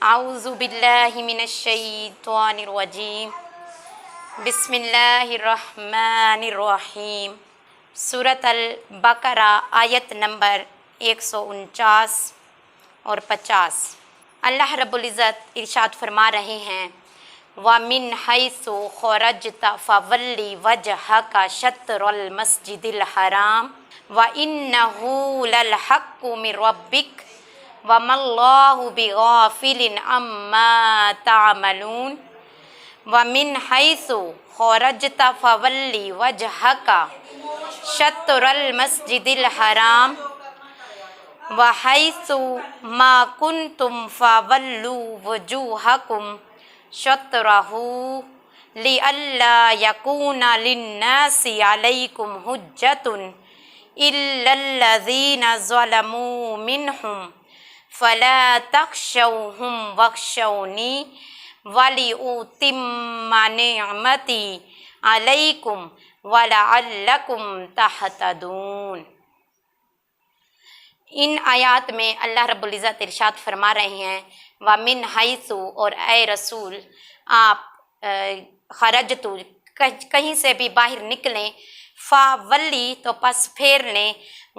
اعوذ باللہ من الشیطان الرجیم بسم اللہ الرحمن الرحیم۔ سورۃ البقرہ آیت نمبر 149 اور 50۔ اللہ رب العزت ارشاد فرما رہے ہیں وَمِنْ حَيْثُ خَرَجْتَ فَوَلِّ وَجْهَكَ شَطْرَ الْمَسْجِدِ الْحَرَامِ وَإِنَّهُ لَلْحَقُّ مِنْ رَبِّكَ وَمَا اللَّهُ بِغَافِلٍ عَمَّا تَعْمَلُونَ۔ وَمِنْ حَيْثُ خَرَجْتَ فَوَلِّ وَجْهَكَ شَطْرَ الْمَسْجِدِ الْحَرَامِ وَحَيْثُ مَا كُنْتُمْ فَوَلُّوا وُجُوهَكُمْ شَطْرَهُ لِئَلَّا يَكُونَ لِلنَّاسِ عَلَيْكُمْ حُجَّةٌ إِلَّا الَّذِينَ ظَلَمُوا مِنْهُمْ فَلَا تَخْشَوْهُمْ وَاخْشَوْنِي وَلِأُتِمَّ نِعْمَتِي عَلَيْكُمْ وَلَعَلَّكُمْ تَهْتَدُونَ۔ ان آیات میں اللہ رب العزت ارشاد فرما رہے ہیں وَمِنْ حَيْثُ، اور اے رسول آپ خرجت کہیں سے بھی باہر نکلیں، فَوَلِّ تو پس پھیر لیں،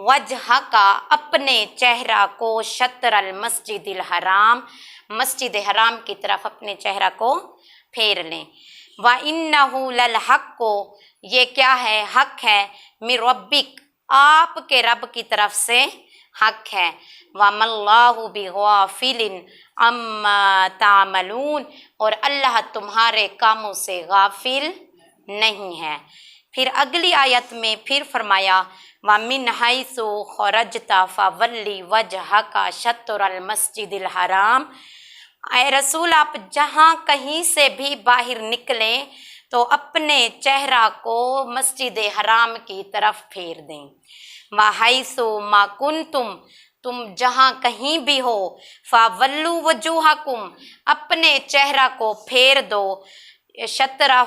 وجہ کا اپنے چہرہ کو، شطر المسجد الحرام مسجد حرام کی طرف اپنے چہرہ کو پھیر لیں۔ وَإِنَّهُ لَلْحَقُّ، یہ کیا ہے؟ حق ہے، مِن رَبِّک، آپ کے رب کی طرف سے حق ہے۔ وَمَا اللَّهُ بِغَافِلٍ عَمَّا تَعْمَلُونَ، اور اللہ تمہارے کاموں سے غافل نہیں ہے۔ پھر اگلی آیت میں پھر فرمایا وَمِنْ حَيْثُ خَرَجْتَ فَوَلِّ وَجْهَكَ شَطْرَ الْمَسْجِدِ الْحَرَامِ، اے رسول آپ جہاں کہیں سے بھی باہر نکلیں تو اپنے چہرہ کو مسجد حرام کی طرف پھیر دیں۔ وَحَيْثُ مَا كُنْتُمْ، تم جہاں کہیں بھی ہو، فَوَلُّوا وُجُوهَكُمْ، اپنے چہرہ کو پھیر دو، شطرہ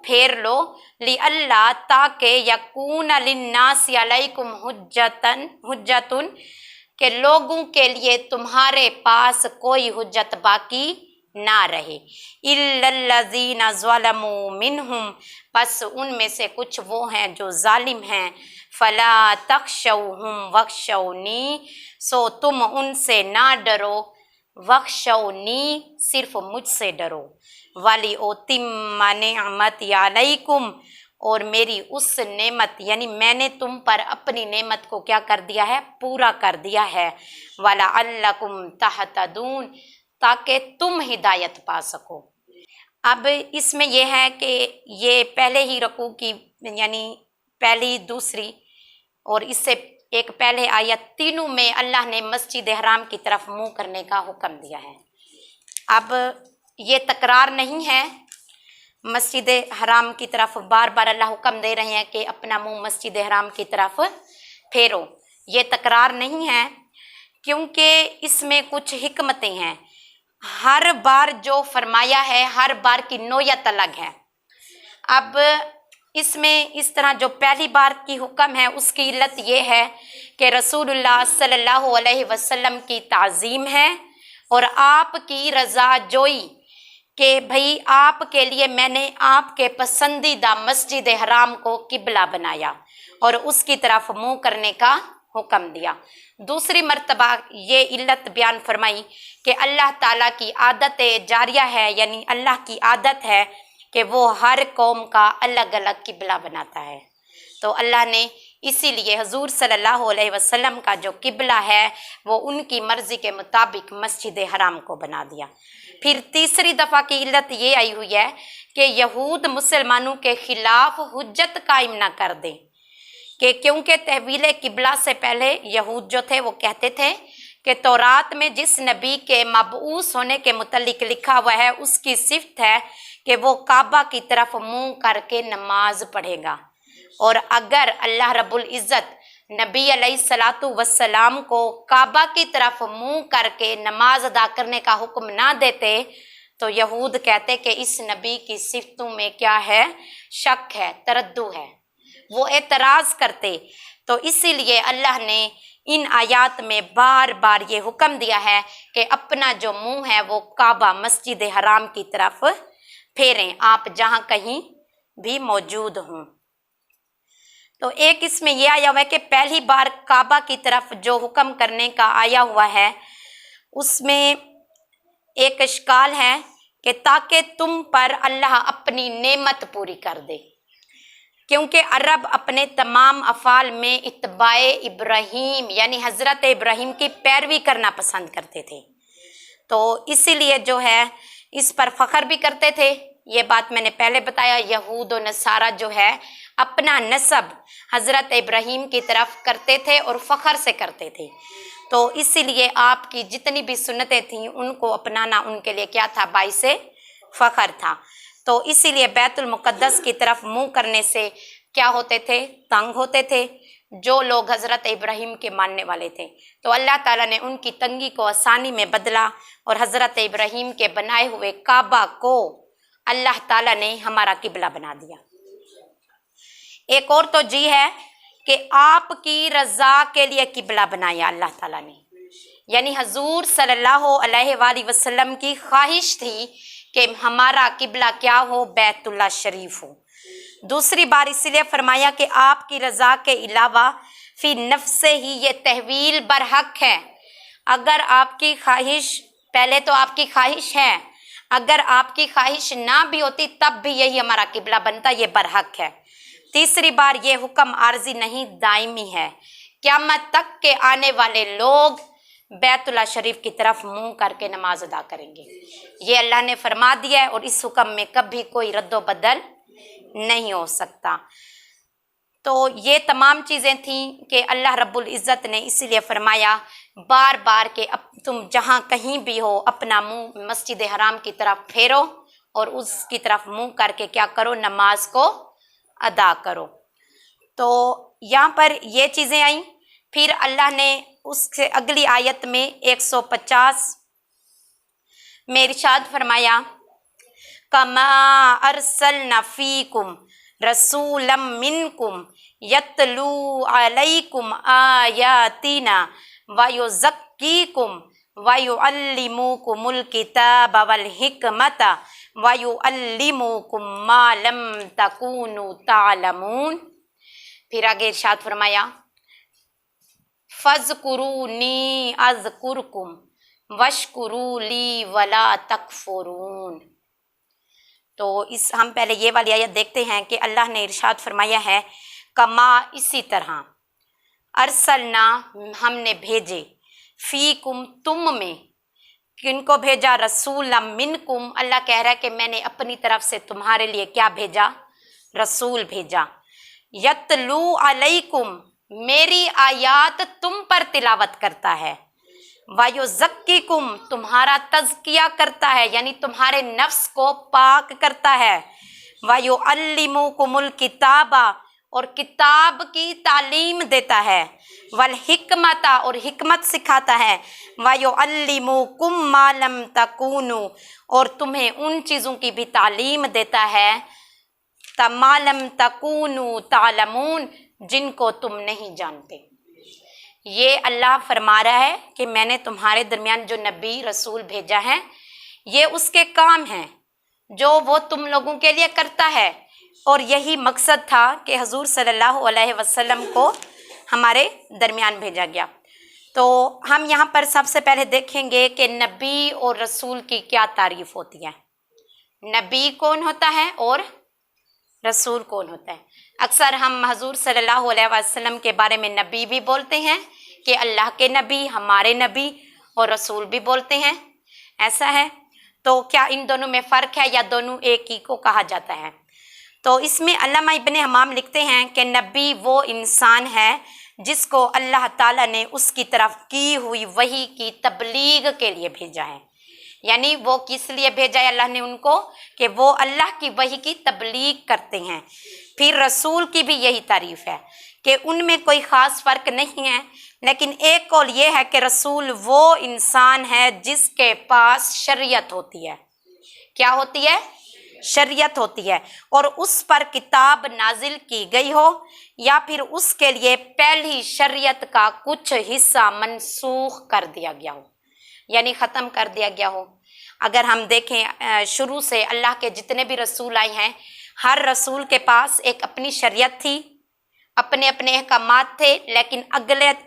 پھیر لو، لِأَلَّا تاکہ یکون للناس علیکم حجتن کہ لوگوں کے لیے تمہارے پاس کوئی حجت باقی نہ رہے، إِلَّا الَّذِينَ ظَلَمُوا مِنْهُمْ، پس ان میں سے کچھ وہ ہیں جو ظالم ہیں، فَلَا تَخْشَوْهُمْ وَاخْشَوْنِي، سو تم ان سے نہ ڈرو، وَاخْشَوْنِي، صرف مجھ سے ڈرو، وَلِأُتِمَّ نِعْمَتِي عَلَيْكُمْ، اور میری اس نعمت یعنی میں نے تم پر اپنی نعمت کو کیا کر دیا ہے؟ پورا کر دیا ہے، وَلَعَلَّكُمْ تَهْتَدُونَ، تاکہ تم ہدایت پا سکو۔ اب اس میں یہ ہے کہ یہ پہلے ہی رکوع کی یعنی پہلی، دوسری اور اس سے ایک پہلے آیت، تینوں میں اللہ نے مسجد حرام کی طرف منہ کرنے کا حکم دیا ہے۔ اب یہ تکرار نہیں ہے، مسجد حرام کی طرف بار بار اللہ حکم دے رہے ہیں کہ اپنا منہ مسجد حرام کی طرف پھیرو، یہ تکرار نہیں ہے، کیونکہ اس میں کچھ حکمتیں ہیں۔ ہر بار جو فرمایا ہے ہر بار کی نوعیت الگ ہے۔ اب اس میں اس طرح جو پہلی بار کی حکم ہے اس کی علت یہ ہے کہ رسول اللہ صلی اللہ علیہ وسلم کی تعظیم ہے اور آپ کی رضا جوئی کہ بھئی آپ کے لیے میں نے آپ کے پسندیدہ مسجد حرام کو قبلہ بنایا اور اس کی طرف منہ کرنے کا حکم دیا۔ دوسری مرتبہ یہ علت بیان فرمائی کہ اللہ تعالیٰ کی عادت جاریہ ہے، یعنی اللہ کی عادت ہے کہ وہ ہر قوم کا الگ الگ قبلہ بناتا ہے، تو اللہ نے اسی لیے حضور صلی اللہ علیہ وسلم کا جو قبلہ ہے وہ ان کی مرضی کے مطابق مسجد حرام کو بنا دیا۔ پھر تیسری دفعہ کی علت یہ آئی ہوئی ہے کہ یہود مسلمانوں کے خلاف حجت قائم نہ کر دیں، کہ کیونکہ تحویل قبلہ سے پہلے یہود جو تھے وہ کہتے تھے کہ تورات میں جس نبی کے مبعوث ہونے کے متعلق لکھا ہوا ہے اس کی صفت ہے کہ وہ کعبہ کی طرف منہ کر کے نماز پڑھے گا، اور اگر اللہ رب العزت نبی علیہ السلام کو کعبہ کی طرف منہ کر کے نماز ادا کرنے کا حکم نہ دیتے تو یہود کہتے کہ اس نبی کی صفتوں میں کیا ہے؟ شک ہے، تردد ہے، وہ اعتراض کرتے۔ تو اسی لیے اللہ نے इन आयात में बार बार ये हुक्म दिया है कि अपना जो मुंह है वो काबा मस्जिद हराम की तरफ फेरें, आप जहाँ कहीं भी मौजूद हों। तो एक इसमें यह आया हुआ है कि पहली बार काबा की तरफ जो हुक्म करने का आया हुआ है उसमें एक इश्काल है कि ताकि तुम पर अल्लाह अपनी नेमत पूरी कर दे, क्योंकि अरब अपने तमाम अफ़ाल में इत्बाए इब्राहीम यानी हज़रत इब्राहीम की पैरवी करना पसंद करते थे। तो इसीलिए जो है इस पर फ़ख्र भी करते थे। ये बात मैंने पहले बताया, यहूद और नसारा जो है अपना नस्ब हज़रत इब्राहीम की तरफ करते थे और फ़ख्र से करते थे। तो इसीलिए आपकी जितनी भी सुन्नतें थीं उनको अपनाना उनके लिए क्या था, बाइसे फ़ख्र था। तो इसीलिए बैतुल मुक़द्दस की तरफ मुंह करने से क्या होते थे, तंग होते थे जो लोग हज़रत इब्राहीम के मानने वाले थे। तो अल्लाह ताला ने उनकी तंगी को आसानी में बदला और हज़रत इब्राहीम के बनाए हुए काबा को अल्लाह ताला ने हमारा किबला बना दिया। एक और तो जी है कि आपकी रज़ा के लिए किबला बनाया अल्लाह ताला ने, यानी हजूर सल्लल्लाहु अलैहि वसल्लम की ख्वाहिश थी कि हमारा किबला क्या हो, बैतुल्लाह शरीफ हो। दूसरी बार इसलिए फरमाया कि आपकी रज़ा के अलावा फी नफ्से ही ये तहवील बरहक है। अगर आपकी ख्वाहिश, पहले तो आपकी ख्वाहिश है, अगर आपकी ख्वाहिश ना भी होती तब भी यही हमारा किबला बनता, ये बरहक है। तीसरी बार ये हुक्म आर्जी नहीं, दायमी है। क़यामत तक के आने वाले लोग बैतुल्लाह शरीफ की तरफ मुंह करके नमाज अदा करेंगे। ये अल्लाह ने फरमा दिया है और इस हुक्म में कभी कोई रद्दो बदल नहीं हो सकता। तो ये तमाम चीज़ें थीं कि अल्लाह रब्बुल इज़्ज़त ने इसीलिए फरमाया बार बार कि अब तुम जहाँ कहीं भी हो अपना मुंह मस्जिद हराम की तरफ फेरो और उसकी तरफ मुंह करके क्या करो, नमाज को अदा करो। तो यहाँ पर ये चीज़ें आई। फिर अल्लाह ने उससे अगली आयत में 150 में इरशाद फरमाया, कमा अरसलना फीकुम रसूलम मिनकुम यतलू अलैकुम आयातिना वयुज़क्कीकुम वयुअल्लिमुकुमुल किताब वल हिकमत वयुअल्लिमुकुम मा लम तकूनु तालमून। फिर आगे इरशाद फरमाया, फ़ज़कुरूनी अज़कुरकुम वशकुरू ली वला तकफुरून। तो इस हम पहले ये वाली आयत देखते हैं कि अल्लाह ने इरशाद फरमाया है, कमा इसी तरह, अरसलना हमने भेजे, फ़ीकुम तुम में, किनको भेजा, रसूल मिनकुम, अल्लाह कह रहा है कि मैंने अपनी तरफ से तुम्हारे लिए क्या भेजा, रसूल भेजा। यतलू अलैकुम, मेरी आयात तुम पर तिलावत करता है, वायुज़क्कीकुम, तुम्हारा तज़किया करता है यानी तुम्हारे नफ्स को पाक करता है, वायुअल्लिमुकुमुल किताबा, और किताब की तालीम देता है, वल हिकमता, और हिकमत सिखाता है, वायुअल्लिमुकुम मा लम तकूनु, और तुम्हें उन चीज़ों की भी तालीम देता है, तमालम तकूनु तालमून, जिनको तुम नहीं जानते। ये अल्लाह फरमा रहा है कि मैंने तुम्हारे दरमियान जो नबी रसूल भेजा है ये उसके काम हैं जो वो तुम लोगों के लिए करता है, और यही मकसद था कि हजूर सल्लल्लाहु अलैहि वसल्लम को हमारे दरमियान भेजा गया। तो हम यहाँ पर सबसे पहले देखेंगे कि नबी और रसूल की क्या तारीफ़ होती है। नबी कौन होता है और रसूल कौन होता है। अक्सर हम हजूर सल्लल्लाहु अलैहि वसल्लम के बारे में नबी भी बोलते हैं कि अल्लाह के नबी, हमारे नबी, और रसूल भी बोलते हैं, ऐसा है। तो क्या इन दोनों में फ़र्क है या दोनों एक ही को कहा जाता है? तो इसमें अल्लामा इब्ने हमाम लिखते हैं कि नबी वो इंसान है जिसको अल्लाह ताला ने उसकी तरफ की हुई वही की तबलीग के लिए भेजा है। यानी वो किस लिए भेजा है अल्लाह ने उनको, कि वो अल्लाह की वही की तबलीग करते हैं। फिर रसूल की भी यही तारीफ़ है कि उनमें कोई ख़ास फ़र्क नहीं है, लेकिन एक कौल ये है कि रसूल वो इंसान है जिसके पास शरीयत होती है। क्या होती है? शरीयत होती है, और उस पर किताब नाजिल की गई हो, या फिर उसके लिए पहली शरीयत का कुछ हिस्सा मनसूख कर दिया गया हो, यानी ख़त्म कर दिया गया हो। अगर हम देखें शुरू से अल्लाह के जितने भी रसूल आए हैं, हर रसूल के पास एक अपनी शरीयत थी, अपने अपने अहकामात थे, लेकिन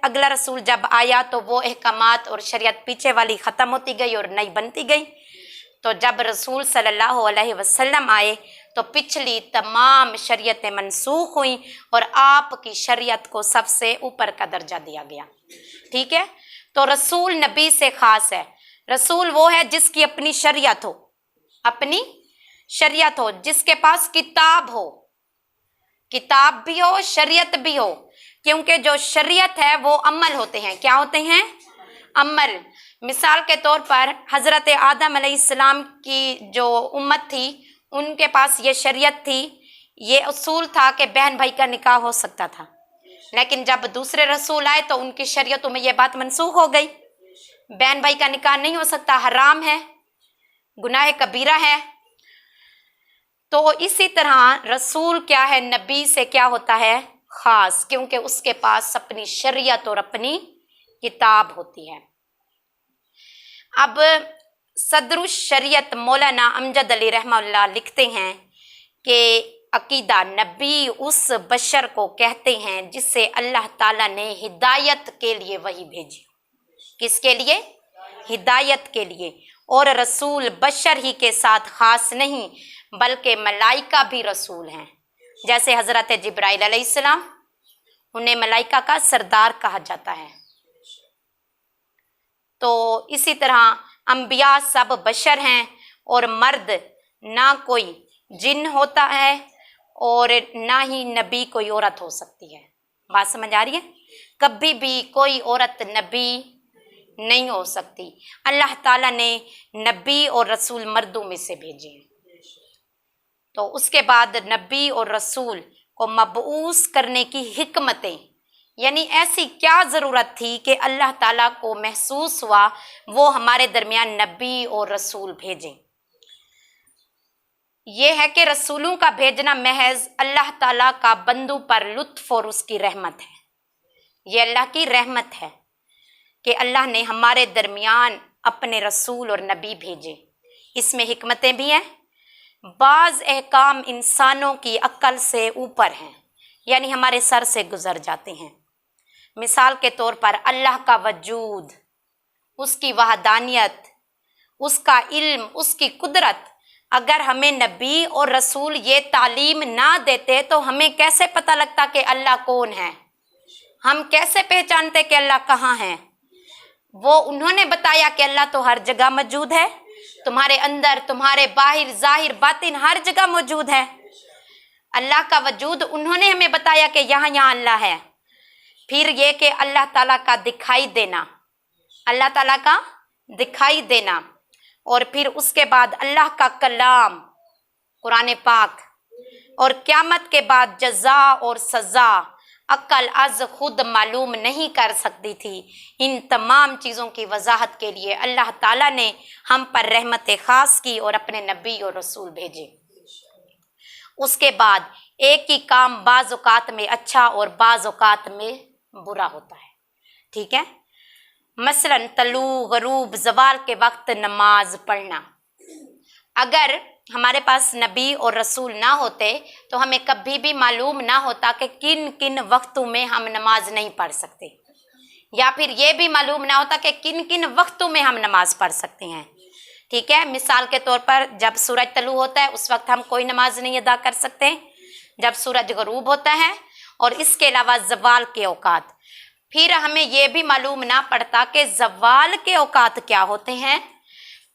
अगला रसूल जब आया तो वो अहकामात और शरीयत पीछे वाली ख़त्म होती गई और नई बनती गई। तो जब रसूल सल्लल्लाहु अलैहि वसल्लम आए तो पिछली तमाम शरीयतें मनसूख हुई और आपकी शरीयत को सबसे ऊपर का दर्जा दिया गया। ठीक है, तो रसूल नबी से ख़ास है। रसूल वो है जिसकी अपनी शरीयत हो, अपनी शरीयत हो, जिसके पास किताब हो, किताब भी हो, शरीयत भी हो, क्योंकि जो शरीयत है वो अमल होते हैं। क्या होते हैं? अमल। मिसाल के तौर पर हज़रत आदम अलैहिस्सलाम की जो उम्मत थी उनके पास ये शरीयत थी, ये उसूल था कि बहन भाई का निकाह हो सकता था, लेकिन जब दूसरे रसूल आए तो उनकी शरीयतों में ये बात मनसूख हो गई, बहन भाई का निकाह नहीं हो सकता, हराम है, गुनाह कबीरा है। तो इसी तरह रसूल क्या है, नबी से क्या होता है? ख़ास, क्योंकि उसके पास अपनी शरीयत और अपनी किताब होती है। अब सदरुश शरीयत मौलाना अमजद अली रहमतुल्लाह लिखते हैं कि अकीदा नबी उस बशर को कहते हैं जिससे अल्लाह ताला ने हिदायत के लिए वही भेजी। किसके लिए? हिदायत के लिए। और रसूल बशर ही के साथ ख़ास नहीं बल्कि मलाइका भी रसूल हैं। जैसे हज़रत जिब्राइल अलैहिस्सलाम, उन्हें मलाइका का सरदार कहा जाता है। तो इसी तरह अंबिया सब बशर हैं और मर्द, ना कोई जिन होता है और ना ही नबी कोई औरत हो सकती है। बात समझ आ रही है? कभी भी कोई औरत नबी नहीं हो सकती। अल्लाह ताला ने नबी और रसूल मर्दों में से भेजे हैं। तो उसके बाद नबी और रसूल को मबऊस करने की हिकमतें, यानी ऐसी क्या ज़रूरत थी कि अल्लाह ताला को महसूस हुआ वो हमारे दरमियान नबी और रसूल भेजें। ये है कि रसूलों का भेजना महज अल्लाह ताला का बंदों पर लुत्फ़ और उसकी रहमत है। ये अल्लाह की रहमत है कि अल्लाह ने हमारे दरमियान अपने रसूल और नबी भेजे। इसमें हिकमतें भी हैं। बाज़ अहकाम इंसानों की अक्ल से ऊपर हैं, यानी हमारे सर से गुज़र जाते हैं। मिसाल के तौर पर अल्लाह का वजूद, उसकी वहदानियत, उसका इल्म, उसकी कुदरत, अगर हमें नबी और रसूल ये तालीम ना देते तो हमें कैसे पता लगता कि अल्लाह कौन है? हम कैसे पहचानते कि अल्लाह कहाँ है? वो उन्होंने बताया कि अल्लाह तो हर जगह मौजूद है, तुम्हारे अंदर, तुम्हारे बाहर, जाहिर, बातिन, हर जगह मौजूद है। अल्लाह का वजूद उन्होंने हमें बताया कि यहाँ यहाँ अल्लाह है। फिर ये कि अल्लाह ताला का दिखाई देना, अल्लाह ताला का दिखाई देना, और फिर उसके बाद अल्लाह का कलाम कुरान पाक, और क़यामत के बाद जज़ा और सज़ा अक्ल अज़ खुद मालूम नहीं कर सकती थी। इन तमाम चीज़ों की वजाहत के लिए अल्लाह ताला ने हम पर रहमत ख़ास की और अपने नबी और रसूल भेजे। उसके बाद एक ही काम बाज़ औक़ात में अच्छा और बाज़ औक़ात में बुरा होता है। ठीक है, मसलन तलू गरूब ज़वाल के वक्त नमाज पढ़ना, अगर हमारे पास नबी और रसूल ना होते तो हमें कभी भी मालूम ना होता कि किन किन वक्तों में हम नमाज नहीं पढ़ सकते, या फिर ये भी मालूम ना होता कि किन किन वक्तों में हम नमाज पढ़ सकते हैं। ठीक है, मिसाल के तौर पर जब सूरज तलू होता है उस वक्त हम कोई नमाज नहीं अदा कर सकते, जब सूरज गरूब होता है, और इसके अलावा ज़वाल के औकात। फिर हमें यह भी मालूम ना पड़ता कि ज़वाल के औकात क्या होते हैं।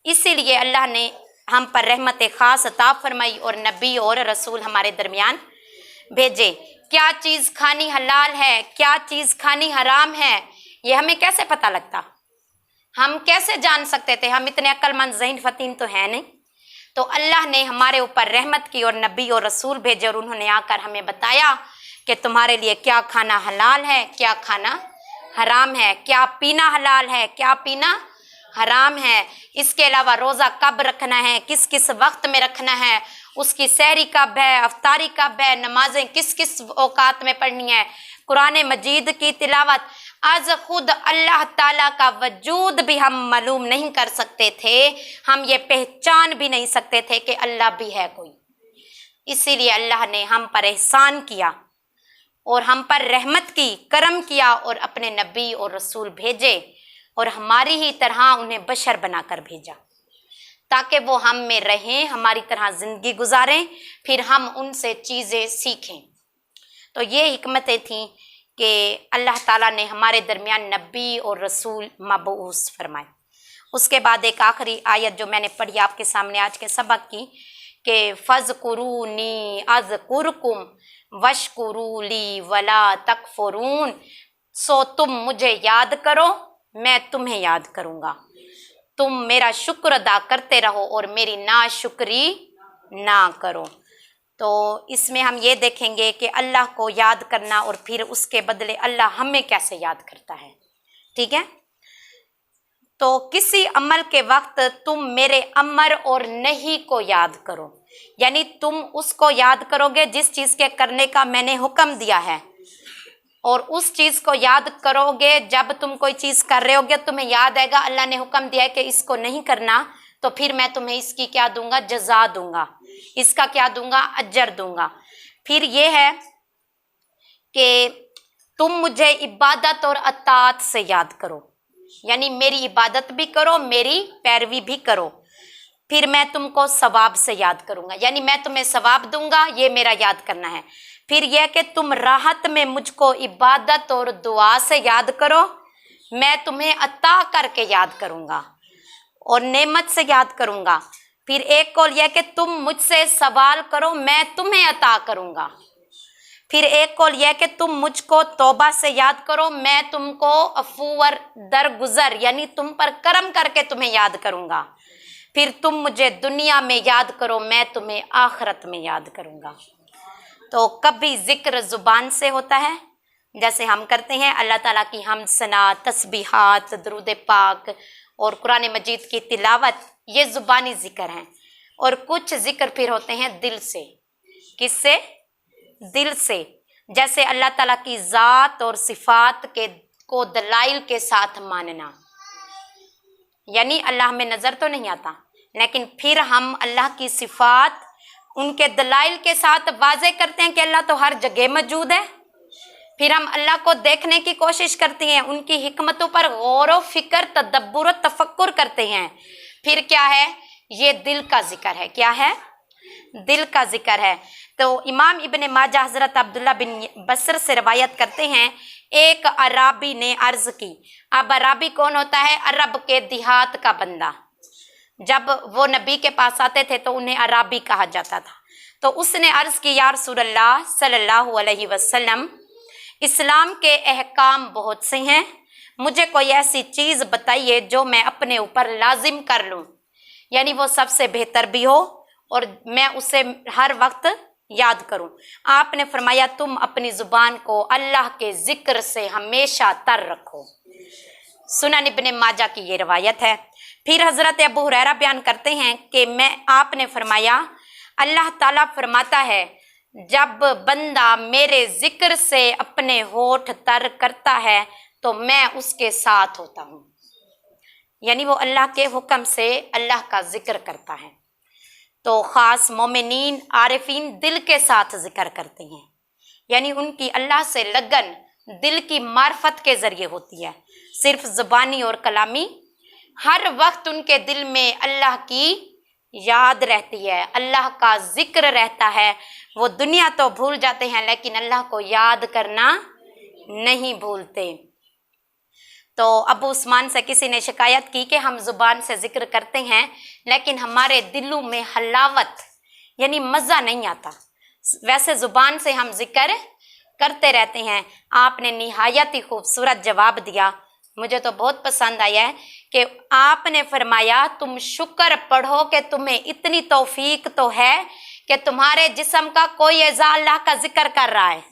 इसीलिए अल्लाह ने हम पर रहमत ख़ास अता फरमाई और नबी और रसूल हमारे दरमियान भेजे। क्या चीज़ खानी हलाल है, क्या चीज़ खानी हराम है, ये हमें कैसे पता लगता? हम कैसे जान सकते थे? हम इतने अक्लमंद ज़हीन फ़तीन तो हैं नहीं। तो अल्लाह ने हमारे ऊपर रहमत की और नबी और रसूल भेजे, और उन्होंने आकर हमें बताया कि तुम्हारे लिए क्या खाना हलाल है, क्या खाना हराम है, क्या पीना हलाल है, क्या पीना हराम है। इसके अलावा रोज़ा कब रखना है, किस किस वक्त में रखना है, उसकी सहरी कब है, अफ्तारी कब है, नमाजें किस किस औकात में पढ़नी है, कुरान मजीद की तिलावत। आज खुद अल्लाह ताला का वजूद भी हम मालूम नहीं कर सकते थे, हम ये पहचान भी नहीं सकते थे कि अल्लाह भी है कोई। इसीलिए अल्लाह ने हम पर एहसान किया और हम पर रहमत की, करम किया और अपने नबी और रसूल भेजे और हमारी ही तरह उन्हें बशर बनाकर भेजा ताकि वो हम में रहें, हमारी तरह ज़िंदगी गुजारें, फिर हम उनसे चीज़ें सीखें। तो ये हिकमतें थीं कि अल्लाह ताला ने हमारे दरमियान नबी और रसूल मबऊस फरमाए। उसके बाद एक आखिरी आयत जो मैंने पढ़ी आपके सामने आज के सबक की कि फ़ज़कुरूनी अज़कुरकुम वशकुरूली वला तकफुरून, सो तुम मुझे याद करो, मैं तुम्हें याद करूँगा, तुम मेरा शुक्र अदा करते रहो और मेरी नाशुक्री ना करो। तो इसमें हम ये देखेंगे कि अल्लाह को याद करना और फिर उसके बदले अल्लाह हमें कैसे याद करता है। ठीक है, तो किसी अमल के वक्त तुम मेरे अमर और नहीं को याद करो, यानी तुम उसको याद करोगे जिस चीज़ के करने का मैंने हुक्म दिया है, और उस चीज़ को याद करोगे जब तुम कोई चीज़ कर रहे होगे, तुम्हें याद आएगा अल्लाह ने हुक्म दिया है कि इसको नहीं करना, तो फिर मैं तुम्हें इसकी क्या दूंगा, जज़ा दूंगा, इसका क्या दूंगा, अजर दूंगा। फिर ये है कि तुम मुझे इबादत और अताअत से याद करो, यानी मेरी इबादत भी करो, मेरी पैरवी भी करो, फिर मैं तुमको सवाब से याद करूंगा, यानी मैं तुम्हें सवाब दूंगा, ये मेरा याद करना है। फिर यह कि तुम राहत में मुझको इबादत और दुआ से याद करो, मैं तुम्हें अता करके याद करूंगा और नेमत से याद करूंगा। फिर एक कौल यह कि तुम मुझसे सवाल करो, मैं तुम्हें अता करूंगा। फिर एक कौल यह कि तुम मुझको तौबा से याद करो, मैं तुमको अफूवर दरगुजर, यानी तुम पर करम करके तुम्हें याद करूंगा। फिर तुम मुझे दुनिया में याद करो, मैं तुम्हें आखिरत में याद करूंगा। तो कभी जिक्र ज़ुबान से होता है, जैसे हम करते हैं अल्लाह ताला की हमद सना, तस्बीहात, दरूद पाक और कुरान मजीद की तिलावत, ये ज़ुबानी ज़िक्र हैं। और कुछ ज़िक्र फिर होते हैं दिल से। किससे? दिल से। जैसे अल्लाह ताला की ज़ात और सिफ़ात को दलाइल के साथ मानना, यानी अल्लाह में नज़र तो नहीं आता, लेकिन फिर हम अल्लाह की सिफ़ात उनके दलाइल के साथ वाज़े करते हैं कि अल्लाह तो हर जगह मौजूद है। फिर हम अल्लाह को देखने की कोशिश करते हैं, उनकी हिकमतों पर गौर व फिक्र, तदब्बुर व तफक्कुर करते हैं। फिर क्या है? ये दिल का जिक्र है। क्या है? दिल का जिक्र है। तो इमाम इब्न माजा हज़रत अब्दुल्ला बिन बसर से रवायत करते हैं, एक अराबी ने अर्ज़ की। अब अराबी कौन होता है? अरब के देहात का बंदा। जब वो नबी के पास आते थे तो उन्हें अराबी कहा जाता था। तो उसने अर्ज़ की, या रसूलल्लाह सल्लल्लाहु अलैहि वसल्लम, इस्लाम के अहकाम बहुत से हैं, मुझे कोई ऐसी चीज़ बताइए जो मैं अपने ऊपर लाजिम कर लूँ, यानी वो सबसे बेहतर भी हो और मैं उसे हर वक्त याद करूं। आपने फरमाया, तुम अपनी ज़ुबान को अल्लाह के ज़िक्र से हमेशा तर रखो। सुनन इब्ने माजा की ये रवायत है। फिर हज़रत अबू हुरैरा बयान करते हैं कि आपने फरमाया, अल्लाह ताला फरमाता है, जब बंदा मेरे ज़िक्र से अपने होठ तर करता है तो मैं उसके साथ होता हूँ, यानी वो अल्लाह के हुक्म से अल्लाह का ज़िक्र करता है। तो ख़ास मोमिनीन आरिफीन दिल के साथ ज़िक्र करते हैं, यानी उनकी अल्लाह से लगन दिल की मार्फत के ज़रिए होती है, सिर्फ ज़ुबानी और कलामी। हर वक्त उनके दिल में अल्लाह की याद रहती है, अल्लाह का ज़िक्र रहता है। वो दुनिया तो भूल जाते हैं लेकिन अल्लाह को याद करना नहीं भूलते। तो अबू उस्मान से किसी ने शिकायत की कि हम ज़ुबान से ज़िक्र करते हैं लेकिन हमारे दिलों में हलावत यानी मज़ा नहीं आता, वैसे ज़ुबान से हम ज़िक्र करते रहते हैं। आपने निहायत ही खूबसूरत जवाब दिया, मुझे तो बहुत पसंद आया है कि आपने फरमाया, तुम शुक्र पढ़ो कि तुम्हें इतनी तौफीक तो है कि तुम्हारे जिस्म का कोई एज़ा अल्लाह का ज़िक्र कर रहा है।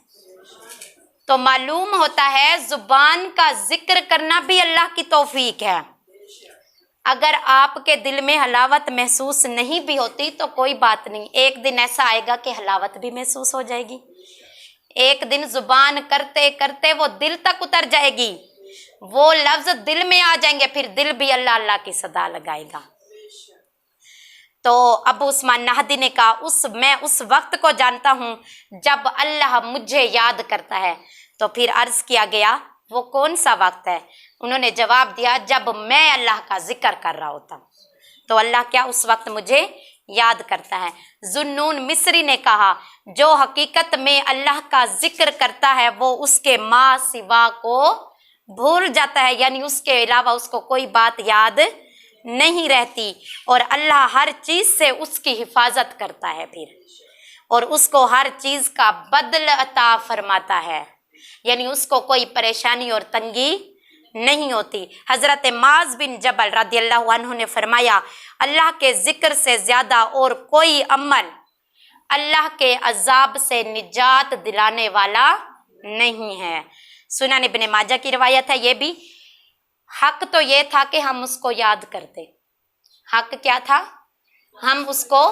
तो मालूम होता है ज़ुबान का ज़िक्र करना भी अल्लाह की तौफीक है। अगर आपके दिल में हलावत महसूस नहीं भी होती तो कोई बात नहीं, एक दिन ऐसा आएगा कि हलावत भी महसूस हो जाएगी। एक दिन जुबान करते करते वो दिल तक उतर जाएगी, वो लफ्ज दिल में आ जाएंगे, फिर दिल भी अल्लाह अल्लाह की सदा लगाएगा। तो अबू उस्मान नहदी ने कहा, मैं उस वक्त को जानता हूँ जब अल्लाह मुझे याद करता है। तो फिर अर्ज किया गया, वो कौन सा वक्त है? उन्होंने जवाब दिया, जब मैं अल्लाह का जिक्र कर रहा होता हूँ तो अल्लाह क्या उस वक्त मुझे याद करता है। जुन्नून मिस्री ने कहा, जो हकीकत में अल्लाह का जिक्र करता है वो उसके माँ सिवा को भूल जाता है, यानी उसके अलावा उसको कोई बात याद नहीं रहती, और अल्लाह हर चीज से उसकी हिफाजत करता है फिर, और उसको हर चीज का बदल अता फरमाता है, यानी उसको कोई परेशानी और तंगी नहीं होती। हजरत माज बिन जबल रदियल्लाहु अन्हु ने फरमाया, अल्लाह के जिक्र से ज्यादा और कोई अमल अल्लाह के अजाब से निजात दिलाने वाला नहीं है। सुनन इब्ने माजा की रिवायत है। ये भी हक तो ये था कि हम उसको याद करते, हक क्या था? हम उसको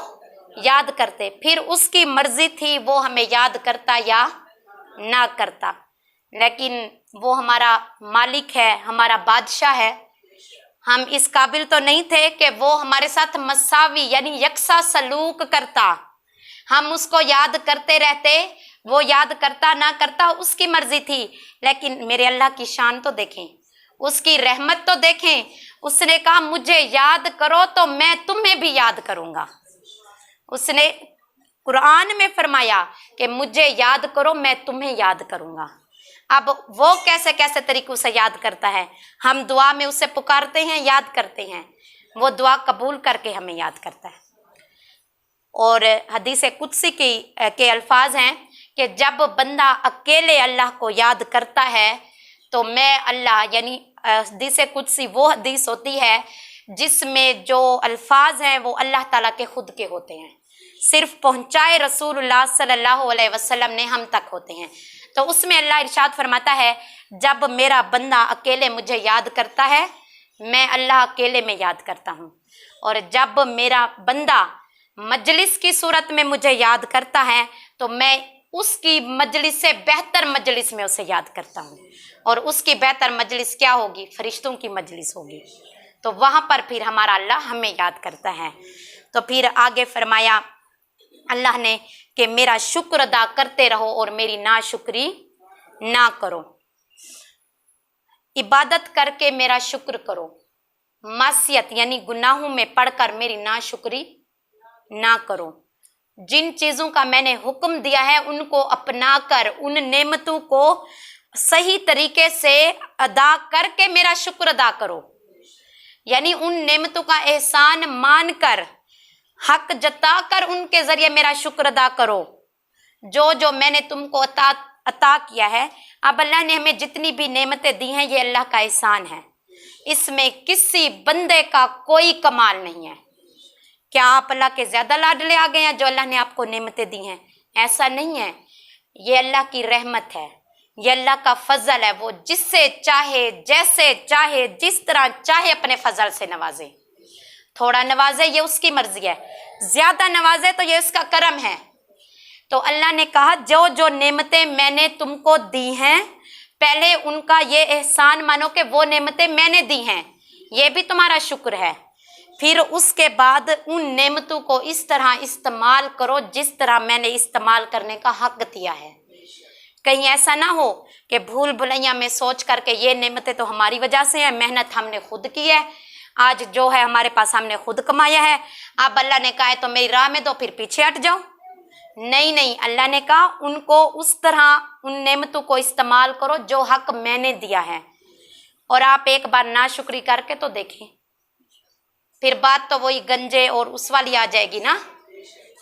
याद करते, फिर उसकी मर्जी थी वो हमें याद करता या ना करता, लेकिन वो हमारा मालिक है, हमारा बादशाह है। हम इस काबिल तो नहीं थे कि वो हमारे साथ मसावी यानी यकसा सलूक करता, हम उसको याद करते रहते, वो याद करता ना करता उसकी मर्जी थी। लेकिन मेरे अल्लाह की शान तो देखें, उसकी रहमत तो देखें। उसने कहा, मुझे याद करो तो मैं तुम्हें भी याद करूंगा। उसने कुरान में फरमाया कि मुझे याद करो मैं तुम्हें याद करूंगा। अब वो कैसे कैसे तरीकों से याद करता है, हम दुआ में उसे पुकारते हैं, याद करते हैं, वो दुआ कबूल करके हमें याद करता है। और हदीस कुदसी के अल्फाज हैं कि जब बंदा अकेले अल्लाह को याद करता है तो मैं अल्लाह, यानी हदीस कुदसी वो हदीस होती है जिसमें जो अल्फाज हैं वो अल्लाह ताला के खुद के होते हैं, सिर्फ पहुंचाए रसूलुल्लाह सल्लल्लाहु अलैहि वसल्लम ने हम तक होते हैं। तो उसमें अल्लाह इरशाद फरमाता है, जब मेरा बंदा अकेले मुझे याद करता है मैं अल्लाह अकेले में याद करता हूँ, और जब मेरा बंदा मजलिस की सूरत में मुझे याद करता है तो मैं उसकी मजलिस से बेहतर मजलिस में उसे याद करता हूँ, और उसकी बेहतर मजलिस क्या होगी? फरिश्तों की मजलिस होगी। तो वहाँ पर फिर हमारा अल्लाह हमें याद करता है। तो फिर आगे फरमाया अल्लाह ने कि मेरा शुक्र अदा करते रहो और मेरी नाशुक्री ना करो, इबादत करके मेरा शुक्र करो, मासियत यानी गुनाहों में पढ़कर मेरी नाशुक्री ना करो। जिन चीज़ों का मैंने हुक्म दिया है उनको अपनाकर उन नेमतों को सही तरीके से अदा करके मेरा शुक्र अदा करो, यानी उन नेमतों का एहसान मानकर हक जताकर उनके जरिए मेरा शुक्र अदा करो जो जो मैंने तुमको अता किया है। अब अल्लाह ने हमें जितनी भी नेमतें दी हैं ये अल्लाह का एहसान है, इसमें किसी बंदे का कोई कमाल नहीं है। क्या आप अल्लाह के ज्यादा लाडले आ गए हैं जो अल्लाह ने आपको नेमतें दी हैं? ऐसा नहीं है, ये अल्लाह की रहमत है, ये अल्लाह का फजल है। वो जिससे चाहे, जैसे चाहे, जिस तरह चाहे अपने फजल से नवाजे। थोड़ा नवाजे ये उसकी मर्जी है, ज्यादा नवाजे तो ये उसका करम है। तो अल्लाह ने कहा, जो जो नेमतें मैंने तुमको दी हैं पहले उनका ये एहसान मानो कि वो नेमतें मैंने दी हैं, ये भी तुम्हारा शुक्र है। फिर उसके बाद उन नेमतों को इस तरह इस्तेमाल करो जिस तरह मैंने इस्तेमाल करने का हक दिया है। कहीं ऐसा ना हो कि भूल भुलैया में सोच करके ये नेमतें तो हमारी वजह से है, मेहनत हमने खुद की है, आज जो है हमारे पास हमने खुद कमाया है, अब अल्लाह ने कहा है तो मेरी राह में दो, फिर पीछे हट जाओ। नहीं नहीं, अल्लाह ने कहा उनको उस तरह उन नेमतों को इस्तेमाल करो जो हक मैंने दिया है। और आप एक बार नाशुक्री करके तो देखें, फिर बात तो वही गंजे और उस वाली आ जाएगी ना।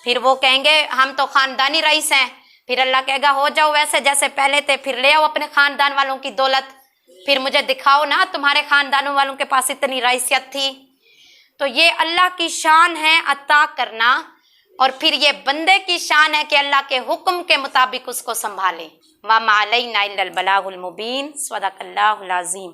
फिर वो कहेंगे हम तो खानदानी रईस हैं, फिर अल्लाह कहेगा हो जाओ वैसे जैसे पहले थे, फिर ले आओ अपने खानदान वालों की दौलत, फिर मुझे दिखाओ ना तुम्हारे खानदानों वालों के पास इतनी रईसियत थी। तो ये अल्लाह की शान है अता करना, और फिर ये बंदे की शान है कि अल्लाह के हुक्म के मुताबिक उसको संभाले। व मा अलैना इल्लल बलागुल मुबीन। सदक़ल्लाहुल अज़ीम।